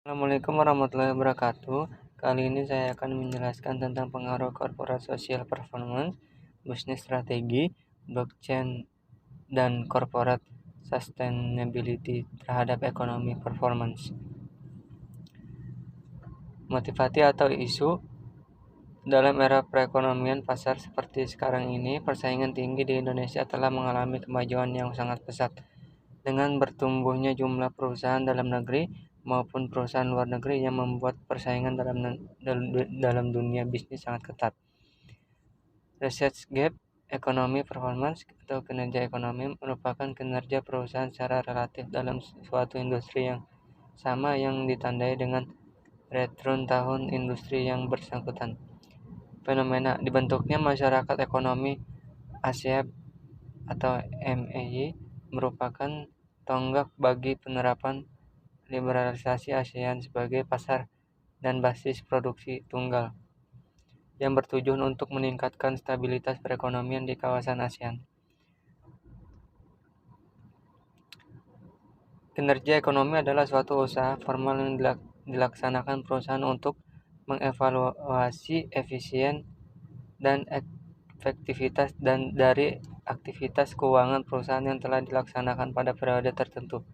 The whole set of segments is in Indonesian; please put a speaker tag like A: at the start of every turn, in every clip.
A: Assalamualaikum warahmatullahi wabarakatuh. Kali ini saya akan menjelaskan tentang pengaruh corporate social performance, bisnis strategi, blockchain, dan corporate sustainability terhadap ekonomi performance. Motivasi atau isu dalam era perekonomian pasar seperti sekarang ini, persaingan tinggi di Indonesia telah mengalami kemajuan yang sangat pesat. Dengan bertumbuhnya jumlah perusahaan dalam negeri maupun perusahaan luar negeri yang membuat persaingan dalam dunia bisnis sangat ketat. Research Gap Economy Performance atau kinerja ekonomi merupakan kinerja perusahaan secara relatif dalam suatu industri yang sama yang ditandai dengan return tahun industri yang bersangkutan. Fenomena dibentuknya masyarakat ekonomi Asia atau MEI merupakan tonggak bagi penerapan liberalisasi ASEAN sebagai pasar dan basis produksi tunggal yang bertujuan untuk meningkatkan stabilitas perekonomian di kawasan ASEAN. Kinerja ekonomi adalah suatu usaha formal yang dilaksanakan perusahaan untuk mengevaluasi efisien dan efektivitas dari aktivitas keuangan perusahaan yang telah dilaksanakan pada periode tertentu.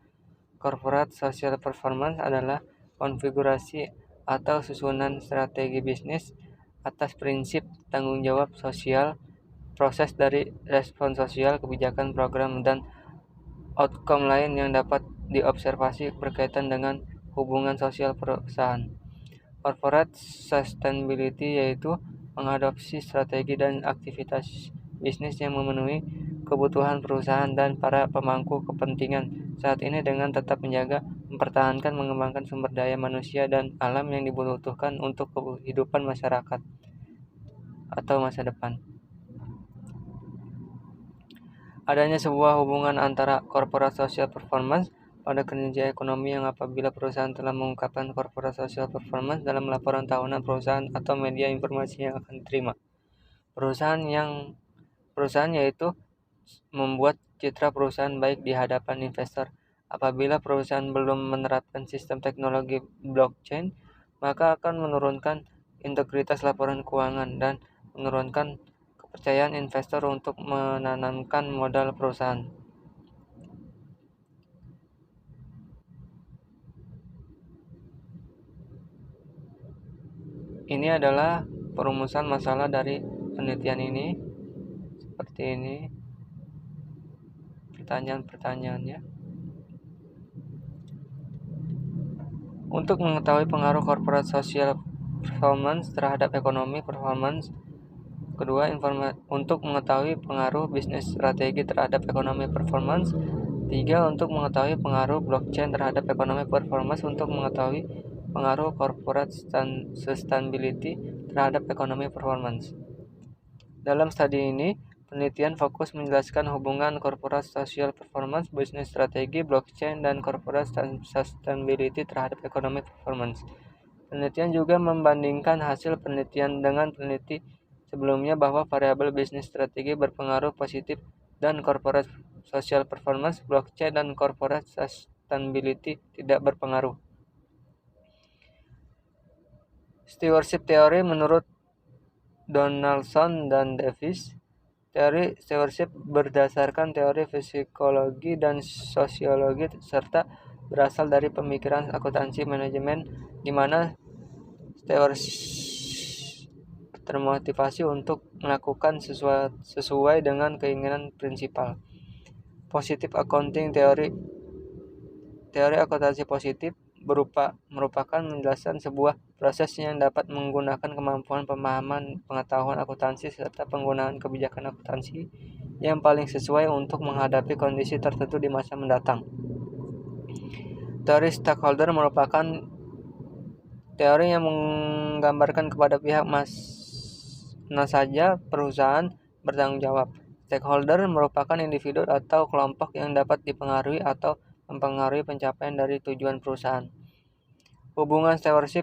A: Corporate social performance adalah konfigurasi atau susunan strategi bisnis atas prinsip tanggung jawab sosial, proses dari respon sosial, kebijakan, program, dan outcome lain yang dapat diobservasi berkaitan dengan hubungan sosial perusahaan. Corporate sustainability yaitu mengadopsi strategi dan aktivitas bisnis yang memenuhi kebutuhan perusahaan dan para pemangku kepentingan saat ini dengan tetap menjaga, mempertahankan, mengembangkan sumber daya manusia dan alam yang dibutuhkan untuk kehidupan masyarakat atau masa depan. Adanya sebuah hubungan antara corporate social performance pada kinerja ekonomi yang apabila perusahaan telah mengungkapkan corporate social performance dalam laporan tahunan perusahaan atau media informasi yang akan diterima. Perusahaan yaitu membuat citra perusahaan baik di hadapan investor. Apabila perusahaan belum menerapkan sistem teknologi blockchain, maka akan menurunkan integritas laporan keuangan dan menurunkan kepercayaan investor untuk menanamkan modal perusahaan. Ini adalah perumusan masalah dari penelitian ini. Seperti ini pertanyaan-pertanyaannya. Untuk mengetahui pengaruh corporate social performance terhadap ekonomi performance. Kedua, untuk mengetahui pengaruh bisnis strategi terhadap ekonomi performance. 3. Untuk mengetahui pengaruh blockchain terhadap ekonomi performance. Untuk mengetahui pengaruh corporate sustainability terhadap ekonomi performance. Dalam studi ini, penelitian fokus menjelaskan hubungan corporate social performance, bisnis strategi, blockchain, dan corporate sustainability terhadap ekonomi performance. Penelitian juga membandingkan hasil penelitian dengan peneliti sebelumnya bahwa variabel bisnis strategi berpengaruh positif dan corporate social performance, blockchain, dan corporate sustainability tidak berpengaruh. Stewardship teori menurut Donaldson dan Davis. Teori stewardship berdasarkan teori psikologi dan sosiologi serta berasal dari pemikiran akuntansi manajemen di mana stewardship termotivasi untuk melakukan sesuai dengan keinginan prinsipal. Positive accounting teori akuntansi positif merupakan menjelaskan sebuah proses yang dapat menggunakan kemampuan pemahaman pengetahuan akuntansi serta penggunaan kebijakan akuntansi yang paling sesuai untuk menghadapi kondisi tertentu di masa mendatang. Teori stakeholder merupakan teori yang menggambarkan kepada pihak mana saja perusahaan bertanggung jawab. Stakeholder merupakan individu atau kelompok yang dapat dipengaruhi atau mempengaruhi pencapaian dari tujuan perusahaan. Hubungan stewardship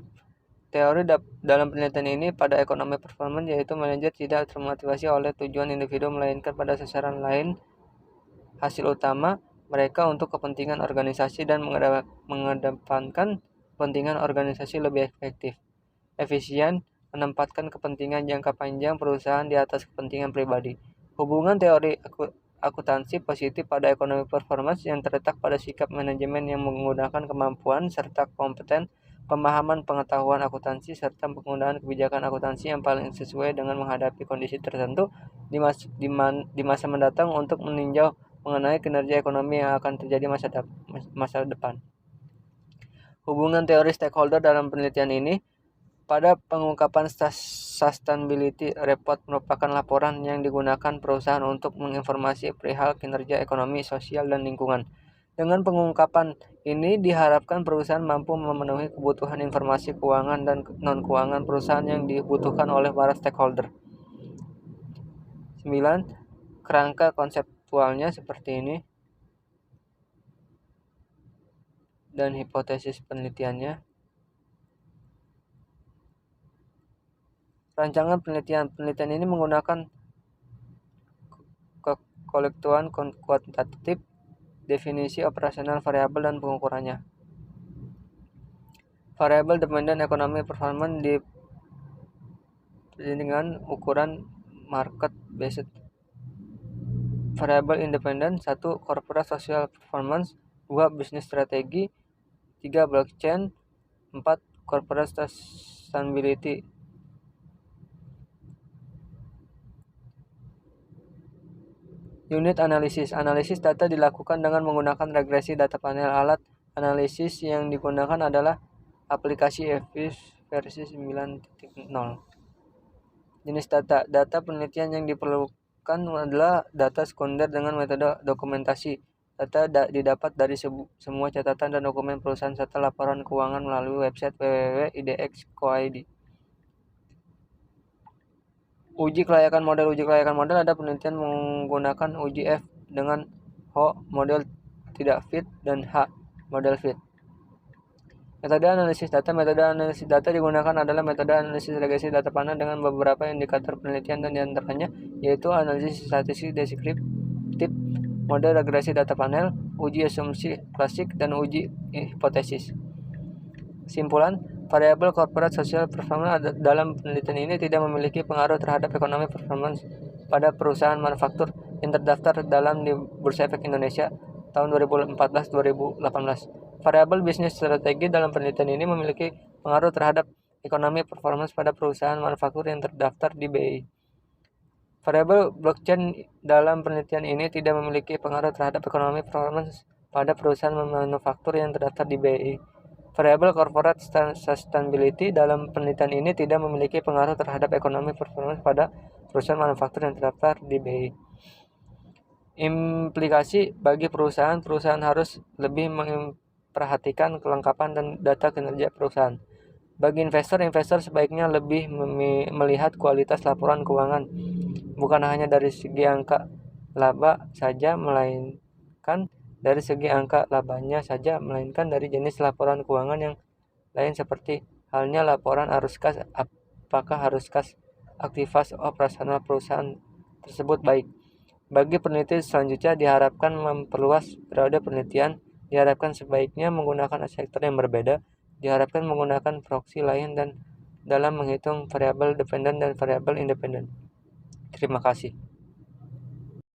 A: teori dalam penelitian ini pada ekonomi performance yaitu manajer tidak termotivasi oleh tujuan individu melainkan pada sasaran lain hasil utama mereka untuk kepentingan organisasi dan mengedepankan kepentingan organisasi lebih efektif. Efisien, menempatkan kepentingan jangka panjang perusahaan di atas kepentingan pribadi. Hubungan teori akuntansi positif pada ekonomi performance yang terletak pada sikap manajemen yang menggunakan kemampuan serta kompeten, pemahaman pengetahuan akuntansi, serta penggunaan kebijakan akuntansi yang paling sesuai dengan menghadapi kondisi tertentu di masa mendatang untuk meninjau mengenai kinerja ekonomi yang akan terjadi masa depan. Hubungan teori stakeholder dalam penelitian ini. Pada pengungkapan sustainability report merupakan laporan yang digunakan perusahaan untuk menginformasi perihal kinerja ekonomi, sosial, dan lingkungan. Dengan pengungkapan ini diharapkan perusahaan mampu memenuhi kebutuhan informasi keuangan dan non-keuangan perusahaan yang dibutuhkan oleh para stakeholder. 9. Kerangka konseptualnya seperti ini. Dan hipotesis penelitiannya. Rancangan penelitian ini menggunakan kolektuan kuantitatif, definisi operasional variabel dan pengukurannya. Variable dependent economic performance dengan ukuran market based. Variable independent 1. Corporate social performance, 2. Business strategi, 3. Blockchain, 4. Corporate sustainability. Unit analisis. Analisis data dilakukan dengan menggunakan regresi data panel. Alat analisis yang digunakan adalah aplikasi EFIS versi 9.0. Jenis data. Data penelitian yang diperlukan adalah data sekunder dengan metode dokumentasi. Data didapat dari semua catatan dan dokumen perusahaan serta laporan keuangan melalui website www.idx.co.id. Uji kelayakan model. Uji kelayakan model ada penelitian menggunakan uji F dengan H model tidak fit dan H model fit. Metode analisis data. Metode analisis data digunakan adalah metode analisis regresi data panel dengan beberapa indikator penelitian dan diantaranya yaitu analisis statistik deskriptif, model regresi data panel, uji asumsi klasik, dan uji hipotesis. Simpulan, variabel corporate social performance dalam penelitian ini tidak memiliki pengaruh terhadap ekonomi performance pada perusahaan manufaktur yang terdaftar dalam di Bursa Efek Indonesia tahun 2014-2018. Variabel bisnis strategi dalam penelitian ini memiliki pengaruh terhadap ekonomi performance pada perusahaan manufaktur yang terdaftar di BI. Variabel blockchain dalam penelitian ini tidak memiliki pengaruh terhadap ekonomi performance pada perusahaan manufaktur yang terdaftar di BI. Variabel corporate sustainability dalam penelitian ini tidak memiliki pengaruh terhadap ekonomi performance pada perusahaan manufaktur yang terdaftar di BI. Implikasi bagi perusahaan harus lebih memperhatikan kelengkapan dan data kinerja perusahaan. Bagi investor sebaiknya lebih melihat kualitas laporan keuangan, bukan hanya dari segi angka laba saja, melainkan dari segi angka labanya saja, melainkan dari jenis laporan keuangan yang lain seperti halnya laporan arus kas, apakah arus kas aktivitas operasional perusahaan tersebut baik. Bagi peneliti selanjutnya diharapkan memperluas periode penelitian, diharapkan sebaiknya menggunakan sektor yang berbeda, diharapkan menggunakan proksi lain dan dalam menghitung variabel dependen dan variabel independen. Terima kasih.